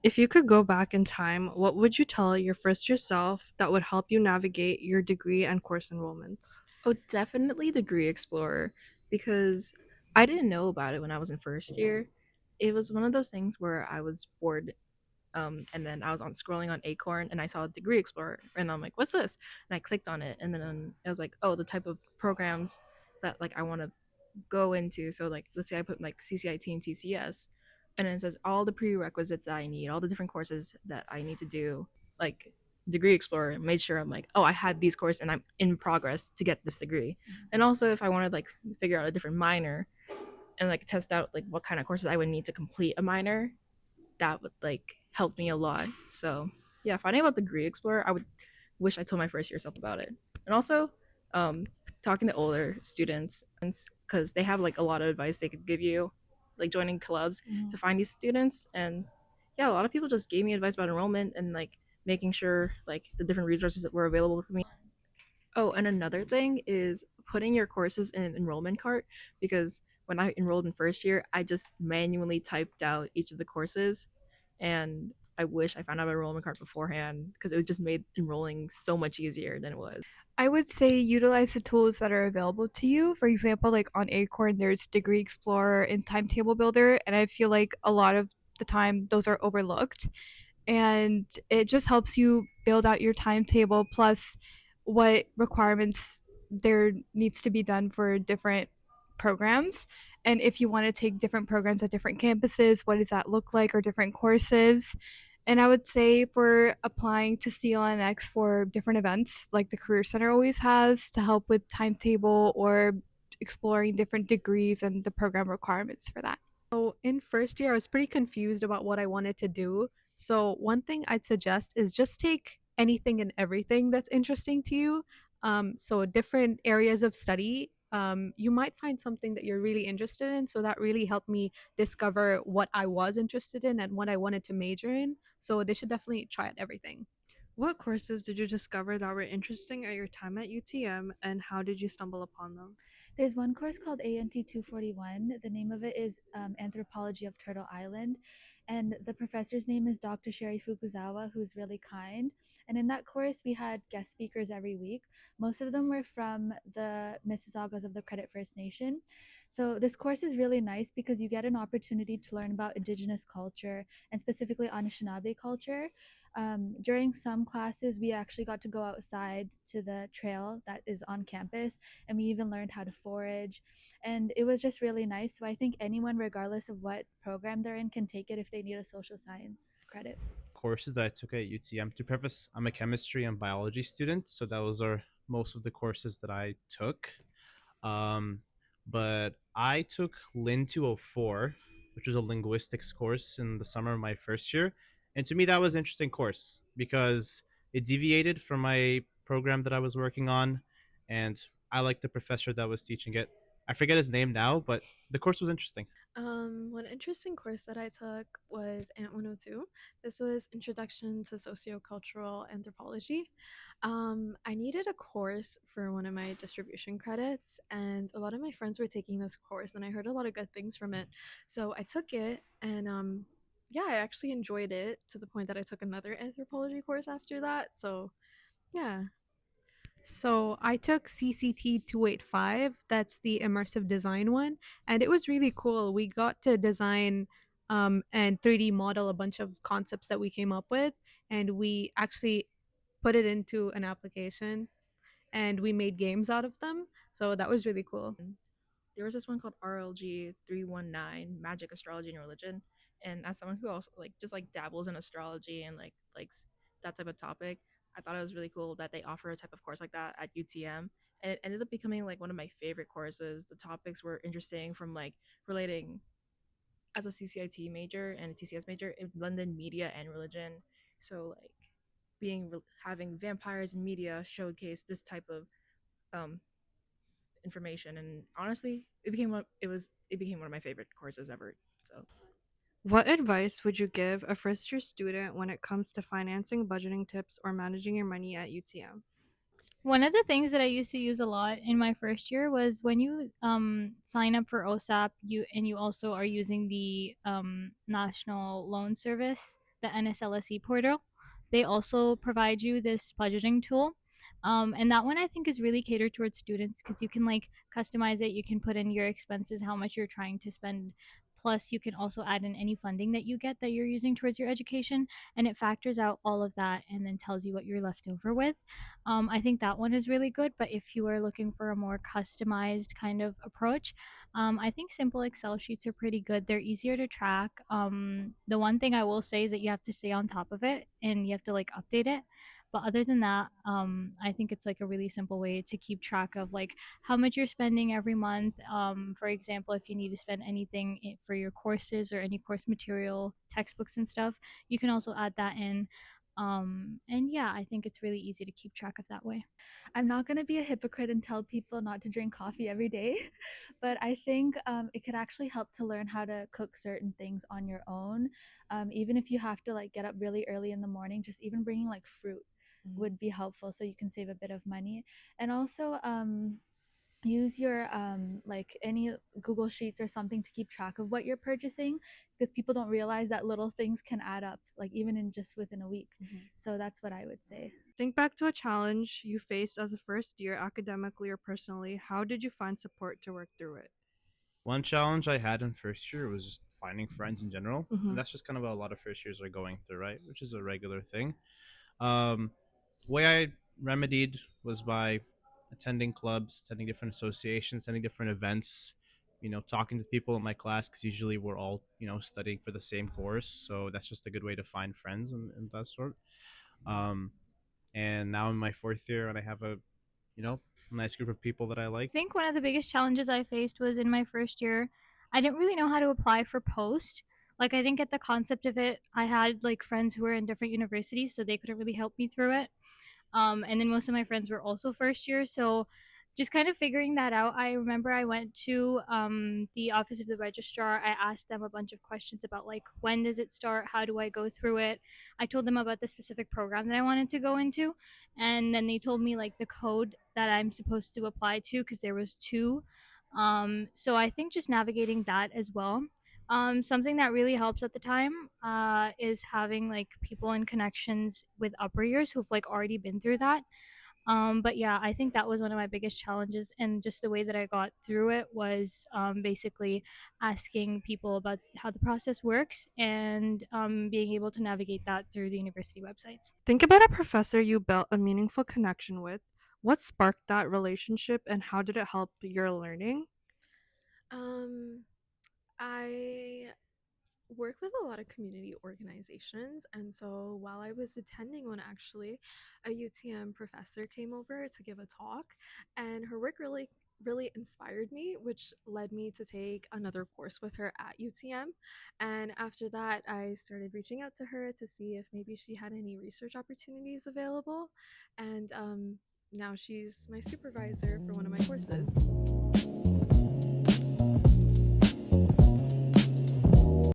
If you could go back in time, what would you tell your first yourself that would help you navigate your degree and course enrollments? Oh, definitely Degree Explorer because I didn't know about it when I was in first year. It was one of those things where I was bored, and then I was on scrolling on Acorn and I saw Degree Explorer and I'm like, "What's this?" And I clicked on it and then it was like, "Oh, the type of programs that like I want to go into." So like, let's say I put like CCIT and TCS, and then it says all the prerequisites that I need, all the different courses that I need to do, like Degree Explorer made sure I'm like, oh, I had these courses and I'm in progress to get this degree. And also if I wanted like figure out a different minor and like test out like what kind of courses I would need to complete a minor, that would like help me a lot. So yeah, finding about Degree Explorer, I would wish I told my first year self about it. And also, um, talking to older students because they have like a lot of advice they could give you, like joining clubs to find these students. And yeah, a lot of people just gave me advice about enrollment and like making sure like the different resources that were available for me. Oh, and another thing is putting your courses in an enrollment cart because when I enrolled in first year, I just manually typed out each of the courses, and I wish I found out about enrollment cart beforehand because it just made enrolling so much easier than it was. I would say utilize the tools that are available to you. For example, like on Acorn, there's Degree Explorer and Timetable Builder, and I feel like a lot of the time those are overlooked. And it just helps you build out your timetable plus what requirements there needs to be done for different programs. And if you want to take different programs at different campuses, what does that look like, or different courses? And I would say for applying to CLNX for different events, like the Career Center always has, to help with timetable or exploring different degrees and the program requirements for that. So in first year, I was pretty confused about what I wanted to do. So one thing I'd suggest is just take anything and everything that's interesting to you. So different areas of study. You might find something that you're really interested in. So that really helped me discover what I was interested in and what I wanted to major in. So they should definitely try out everything. What courses did you discover that were interesting at your time at UTM, and how did you stumble upon them? There's one course called ANT 241. The name of it is Anthropology of Turtle Island. And the professor's name is Dr. Sherry Fukuzawa, who's really kind. And in that course, we had guest speakers every week. Most of them were from the Mississaugas of the Credit First Nation. So this course is really nice because you get an opportunity to learn about Indigenous culture and specifically Anishinaabe culture. During some classes, we actually got to go outside to the trail that is on campus, and we even learned how to forage, and it was just really nice. So I think anyone, regardless of what program they're in, can take it if they need a social science credit. Courses that I took at UTM. To preface, I'm a chemistry and biology student, so those are most of the courses that I took. Um, but I took Lin 204, which was a linguistics course in the summer of my first year. And to me, that was an interesting course because it deviated from my program that I was working on. And I liked the professor that was teaching it. I forget his name now, but the course was interesting. One interesting course that I took was Ant 102. This was Introduction to Sociocultural Anthropology. I needed a course for one of my distribution credits, and a lot of my friends were taking this course, and I heard a lot of good things from it. So I took it, and yeah, I actually enjoyed it to the point that I took another anthropology course after that. So yeah. So I took CCT 285. That's the immersive design one. And it was really cool. We got to design and 3D model a bunch of concepts that we came up with. And we actually put it into an application and we made games out of them. So that was really cool. There was this one called RLG 319, Magic, Astrology, and Religion. And as someone who also like just like dabbles in astrology and like likes that type of topic, I thought it was really cool that they offer a type of course like that at UTM. And it ended up becoming like one of my favorite courses. The topics were interesting from like relating as a CCIT major and a TCS major in London media and religion. So like having vampires in media showcase this type of um, information, and honestly it became one of my favorite courses ever. So What advice would you give a first year student when it comes to financing, budgeting tips, or managing your money at UTM? One of the things that I used to use a lot in my first year was when you sign up for OSAP, you also are using the National Loan Service. the NSLSE portal, they also provide you this budgeting tool. And that one I think is really catered towards students because you can like customize it. You can put in your expenses, how much you're trying to spend. Plus, you can also add in any funding that you get that you're using towards your education, and it factors out all of that and then tells you what you're left over with. I think that one is really good. But if you are looking for a more customized kind of approach, I think simple Excel sheets are pretty good. They're easier to track. The one thing I will say is that you have to stay on top of it and you have to like update it. But other than that, I think it's like a really simple way to keep track of like how much you're spending every month. For example, if you need to spend anything for your courses or any course material, textbooks and stuff, you can also add that in. And yeah, I think it's really easy to keep track of that way. I'm not going to be a hypocrite and tell people not to drink coffee every day, but I think it could actually help to learn how to cook certain things on your own. Even if you have to like get up really early in the morning, just even bringing like fruit would be helpful so you can save a bit of money. And also, use your like any Google Sheets or something to keep track of what you're purchasing, because people don't realize that little things can add up, like even in just within a week. So that's what I would say. Think back to a challenge you faced as a first year, academically or personally. How did you find support to work through it? One challenge I had in first year was just finding friends in general, Mhm. and that's just kind of what a lot of first years are going through, right? Which is a regular thing. Um, way I remedied was by attending clubs, attending different associations, attending different events. Talking to people in my class because usually we're all studying for the same course, so that's just a good way to find friends and that sort. Um, and now in my fourth year, and I have a you know nice group of people that I like. I think one of the biggest challenges I faced was in my first year. I didn't really know how to apply for post. Like I didn't get the concept of it. I had like friends who were in different universities, so they couldn't really help me through it. And then most of my friends were also first year, so just kind of figuring that out. I remember I went to the office of the registrar. I asked them a bunch of questions about like when does it start, how do I go through it. I told them about the specific program that I wanted to go into, and then they told me like the code that I'm supposed to apply to because there was two. So I think just navigating that as well. Something that really helps at the time is having like people and connections with upper years who've like already been through that. But yeah, I think that was one of my biggest challenges, and just the way that I got through it was basically asking people about how the process works and being able to navigate that through the university websites. Think about a professor you built a meaningful connection with. What sparked that relationship and how did it help your learning? Um, I work with a lot of community organizations, and so while I was attending one, actually a UTM professor came over to give a talk, and her work really inspired me, which led me to take another course with her at UTM. And after that, I started reaching out to her to see if maybe she had any research opportunities available, and now she's my supervisor for one of my courses.